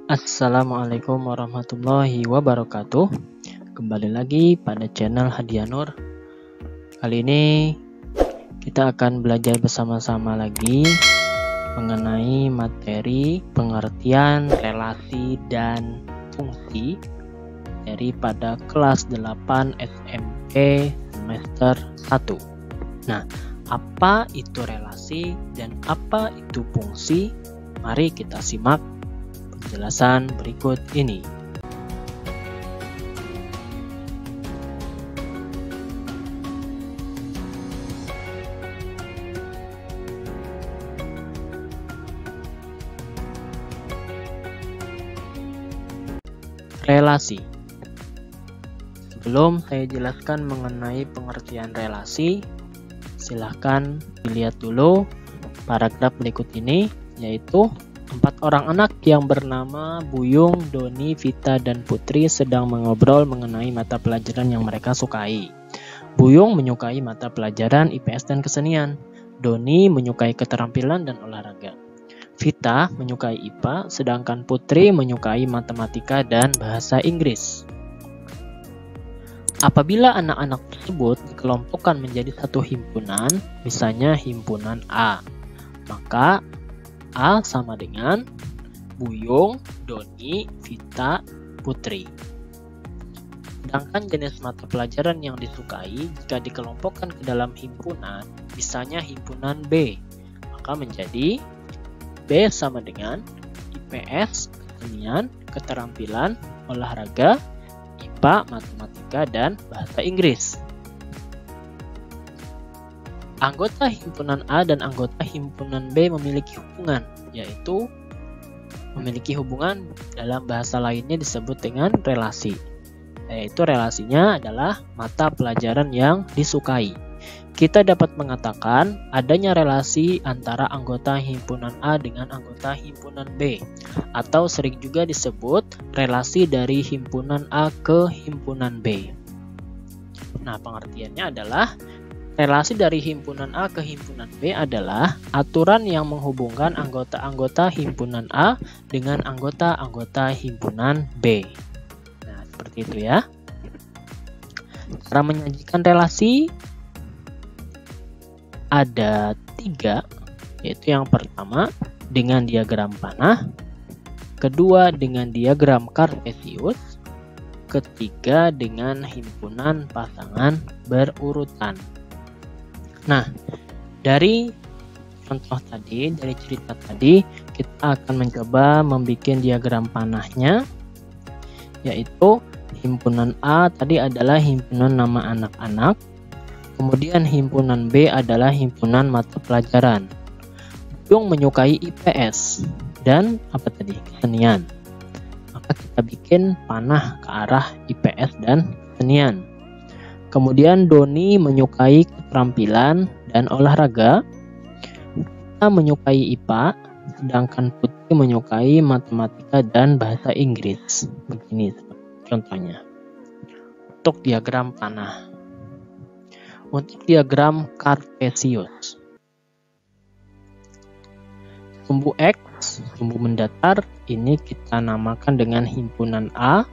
Assalamualaikum warahmatullahi wabarakatuh. Kembali lagi pada channel Hadiah Nur. Kali ini kita akan belajar bersama-sama lagi mengenai materi pengertian relasi dan fungsi daripada kelas 8 SMP semester 1. Nah, apa itu relasi dan apa itu fungsi? Mari kita simak penjelasan berikut ini. Relasi. Sebelum saya jelaskan mengenai pengertian relasi, silahkan dilihat dulu paragraf berikut ini, yaitu 4 orang anak yang bernama Buyung, Doni, Vita, dan Putri sedang mengobrol mengenai mata pelajaran yang mereka sukai. Buyung menyukai mata pelajaran IPS dan kesenian. Doni menyukai keterampilan dan olahraga. Vita menyukai IPA, sedangkan Putri menyukai matematika dan bahasa Inggris. Apabila anak-anak tersebut dikelompokkan menjadi satu himpunan, misalnya himpunan A, maka A sama dengan Buyung, Doni, Vita, Putri. Sedangkan jenis mata pelajaran yang disukai jika dikelompokkan ke dalam himpunan, misalnya himpunan B, maka menjadi B sama dengan IPS, kesenian, keterampilan, olahraga, IPA, matematika, dan bahasa Inggris. Anggota himpunan A dan anggota himpunan B memiliki hubungan, yaitu memiliki hubungan dalam bahasa lainnya disebut dengan relasi, yaitu relasinya adalah mata pelajaran yang disukai. Kita dapat mengatakan adanya relasi antara anggota himpunan A dengan anggota himpunan B, atau sering juga disebut relasi dari himpunan A ke himpunan B. Nah, pengertiannya adalah relasi dari himpunan A ke himpunan B adalah aturan yang menghubungkan anggota-anggota himpunan A dengan anggota-anggota himpunan B. Nah, seperti itu ya. Cara menyajikan relasi ada 3, yaitu yang pertama dengan diagram panah, kedua dengan diagram kartesius, ketiga dengan himpunan pasangan berurutan. Nah, dari contoh tadi, dari cerita tadi, kita akan mencoba membuat diagram panahnya, yaitu himpunan A tadi adalah himpunan nama anak-anak, kemudian himpunan B adalah himpunan mata pelajaran. Buyung menyukai IPS dan apa tadi? Kesenian. Maka kita bikin panah ke arah IPS dan kesenian. Kemudian Doni menyukai keterampilan dan olahraga. Vita menyukai IPA, sedangkan Putri menyukai matematika dan bahasa Inggris. Begini contohnya. Untuk diagram panah. Untuk diagram kartesius, sumbu X, sumbu mendatar, ini kita namakan dengan himpunan A,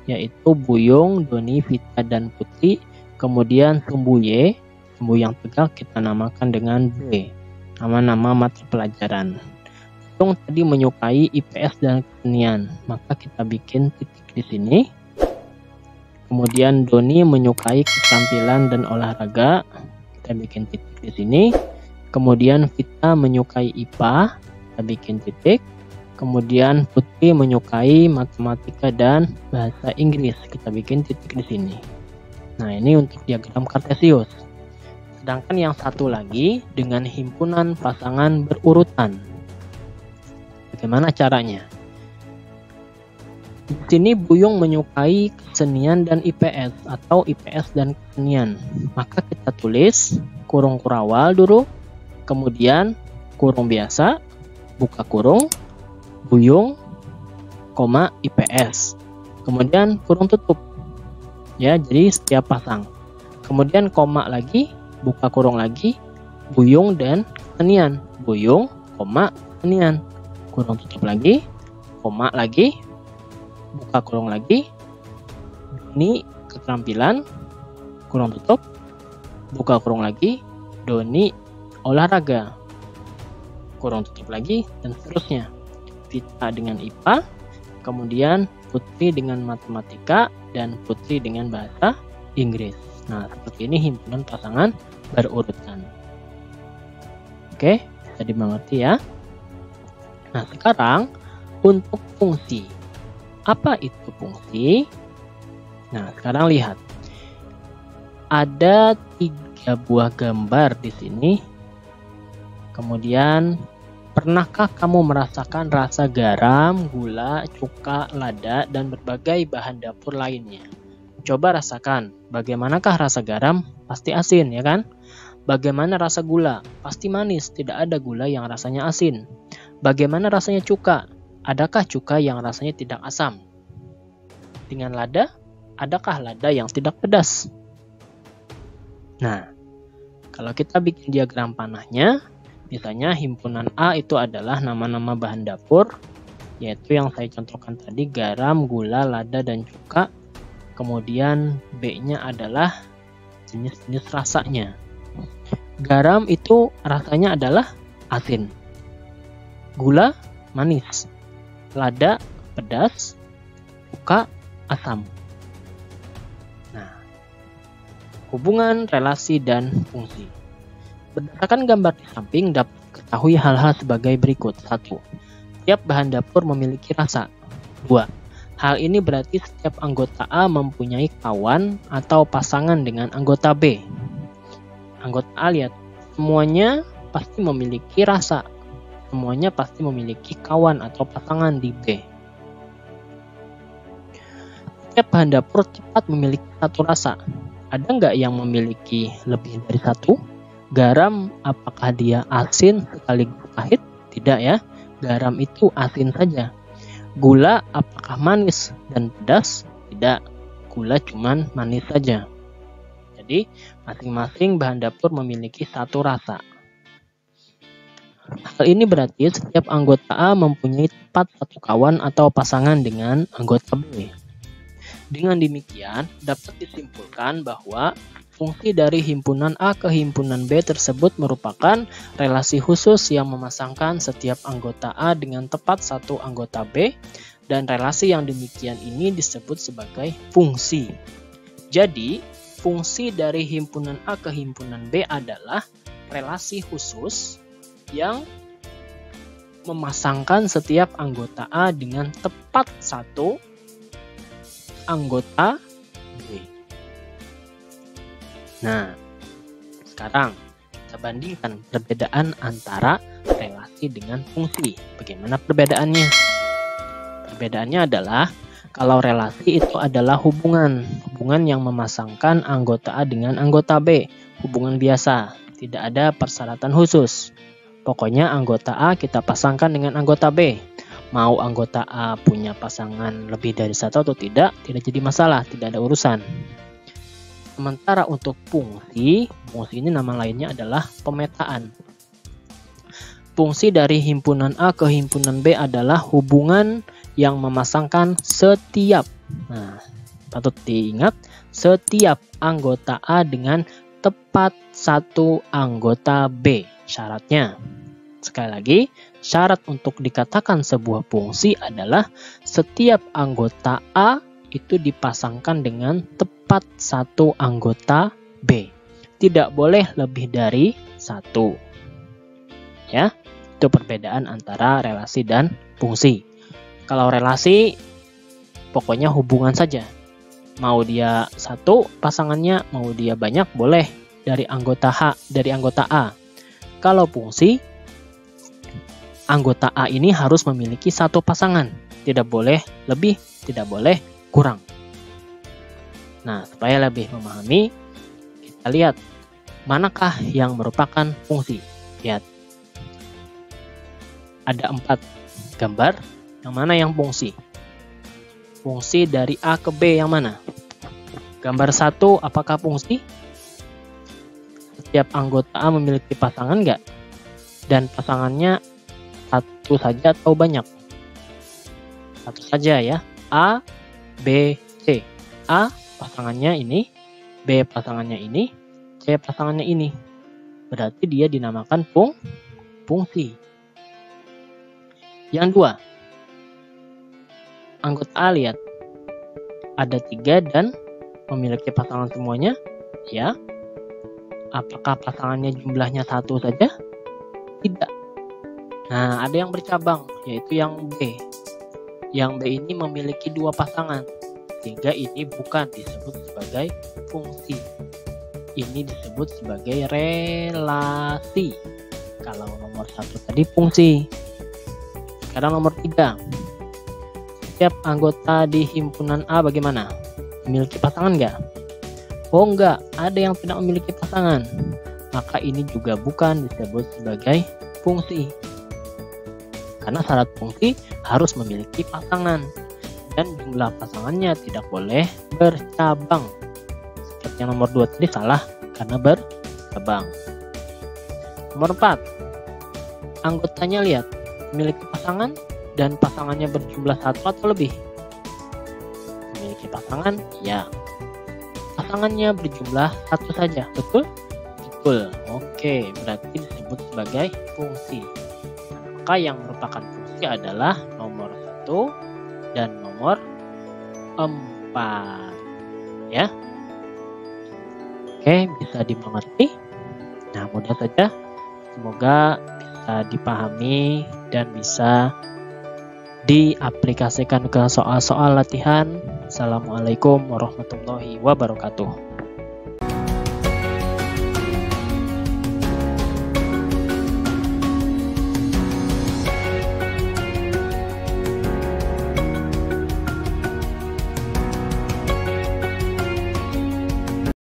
yaitu Buyung, Doni, Vita, dan Putri. Kemudian sumbu Y, sumbu yang tegak, kita namakan dengan B, nama-nama mata pelajaran. Buyung tadi menyukai IPS dan kesenian, maka kita bikin titik di sini. Kemudian Doni menyukai keterampilan dan olahraga, kita bikin titik di sini. Kemudian Vita menyukai IPA, kita bikin titik. Kemudian Putri menyukai matematika dan bahasa Inggris, kita bikin titik di sini. Nah, ini untuk diagram kartesius. Sedangkan yang satu lagi dengan himpunan pasangan berurutan. Bagaimana caranya? Di sini Buyung menyukai kesenian dan IPS atau IPS dan kesenian. Maka kita tulis kurung kurawal dulu, kemudian kurung biasa, buka kurung, Buyung, koma IPS. Kemudian kurung tutup. Ya, jadi setiap pasang. Kemudian koma lagi, buka kurung lagi, Buyung dan kesenian. Buyung, koma kesenian. Kurung tutup lagi, koma lagi, buka kurung lagi, Doni keterampilan, kurung tutup, buka kurung lagi, Doni olahraga, kurung tutup lagi, dan seterusnya. Vita dengan IPA, kemudian Putri dengan matematika, dan Putri dengan bahasa Inggris. Nah, seperti ini himpunan pasangan berurutan. Oke, bisa dimengerti ya. Nah, sekarang untuk fungsi. Apa itu fungsi? Nah, sekarang lihat. Ada 3 buah gambar di sini. Kemudian, pernahkah kamu merasakan rasa garam, gula, cuka, lada, dan berbagai bahan dapur lainnya? Coba rasakan, bagaimanakah rasa garam? Pasti asin, ya kan? Bagaimana rasa gula? Pasti manis, tidak ada gula yang rasanya asin. Bagaimana rasanya cuka? Adakah cuka yang rasanya tidak asam? Dengan lada, adakah lada yang tidak pedas? Nah, kalau kita bikin diagram panahnya, misalnya himpunan A itu adalah nama-nama bahan dapur, yaitu yang saya contohkan tadi, garam, gula, lada, dan cuka. Kemudian B-nya adalah jenis-jenis rasanya. Garam itu rasanya adalah asin. Gula manis. Lada pedas. Cuka asam. Nah, hubungan, relasi, dan fungsi. Berdasarkan gambar di samping dapat diketahui hal-hal sebagai berikut. 1. Setiap bahan dapur memiliki rasa. 2. Hal ini berarti setiap anggota A mempunyai kawan atau pasangan dengan anggota B. Anggota A, lihat, semuanya pasti memiliki rasa. Semuanya pasti memiliki kawan atau pasangan di B. Setiap bahan dapur cepat memiliki satu rasa. Ada nggak yang memiliki lebih dari satu? Garam, apakah dia asin sekaligus pahit? Tidak ya, garam itu asin saja. Gula, apakah manis dan pedas? Tidak, gula cuman manis saja. Jadi, masing-masing bahan dapur memiliki satu rasa. Hal ini berarti setiap anggota A mempunyai tepat satu kawan atau pasangan dengan anggota B. Dengan demikian, dapat disimpulkan bahwa fungsi dari himpunan A ke himpunan B tersebut merupakan relasi khusus yang memasangkan setiap anggota A dengan tepat satu anggota B, dan relasi yang demikian ini disebut sebagai fungsi. Jadi, fungsi dari himpunan A ke himpunan B adalah relasi khusus yang memasangkan setiap anggota A dengan tepat satu anggota B. Nah, sekarang kita bandingkan perbedaan antara relasi dengan fungsi. Bagaimana perbedaannya? Perbedaannya adalah kalau relasi itu adalah hubungan yang memasangkan anggota A dengan anggota B, hubungan biasa, tidak ada persyaratan khusus. Pokoknya anggota A kita pasangkan dengan anggota B. Mau anggota A punya pasangan lebih dari satu atau tidak jadi masalah, tidak ada urusan. Sementara untuk fungsi ini nama lainnya adalah pemetaan. Fungsi dari himpunan A ke himpunan B adalah hubungan yang memasangkan setiap, patut diingat, setiap anggota A dengan tepat satu anggota B. Syaratnya, sekali lagi, syarat untuk dikatakan sebuah fungsi adalah setiap anggota A itu dipasangkan dengan tepat satu anggota B. Tidak boleh lebih dari satu. Ya, itu perbedaan antara relasi dan fungsi. Kalau relasi, pokoknya hubungan saja. Mau dia satu pasangannya, mau dia banyak, boleh dari anggota A. Kalau fungsi, anggota A ini harus memiliki satu pasangan. Tidak boleh lebih, tidak boleh kurang. Nah, supaya lebih memahami, kita lihat manakah yang merupakan fungsi. Lihat. Ada 4 gambar. Yang mana yang fungsi? Fungsi dari A ke B yang mana? Gambar 1 apakah fungsi? Setiap anggota A memiliki pasangan nggak? Dan pasangannya satu saja atau banyak? Satu saja ya. A, B, C. A pasangannya ini, B pasangannya ini, C pasangannya ini. Berarti dia dinamakan fungsi. Yang dua, anggota A lihat. Ada 3 dan memiliki pasangan semuanya. Ya. Apakah pasangannya jumlahnya 1 saja? Tidak. Nah, ada yang bercabang, yaitu yang B. Yang B ini memiliki 2 pasangan, sehingga ini bukan disebut sebagai fungsi. Ini disebut sebagai relasi. Kalau nomor 1 tadi fungsi. Sekarang nomor 3. Setiap anggota di himpunan A bagaimana? Memiliki pasangan nggak? Oh enggak, ada yang tidak memiliki pasangan. Maka ini juga bukan disebut sebagai fungsi. Karena syarat fungsi harus memiliki pasangan. Dan jumlah pasangannya tidak boleh bercabang. Seperti yang nomor 2 tadi salah karena bercabang. Nomor 4. Anggotanya lihat, memiliki pasangan dan pasangannya berjumlah 1 atau lebih. Memiliki pasangan, ya. Pasangannya berjumlah 1 saja, betul? Betul. Oke, berarti disebut sebagai fungsi. Maka yang merupakan fungsi adalah nomor 1 dan nomor 4. Ya. Oke, bisa dimengerti. Nah, mudah saja. Semoga bisa dipahami dan bisa diaplikasikan ke soal-soal latihan. Assalamualaikum warahmatullahi wabarakatuh.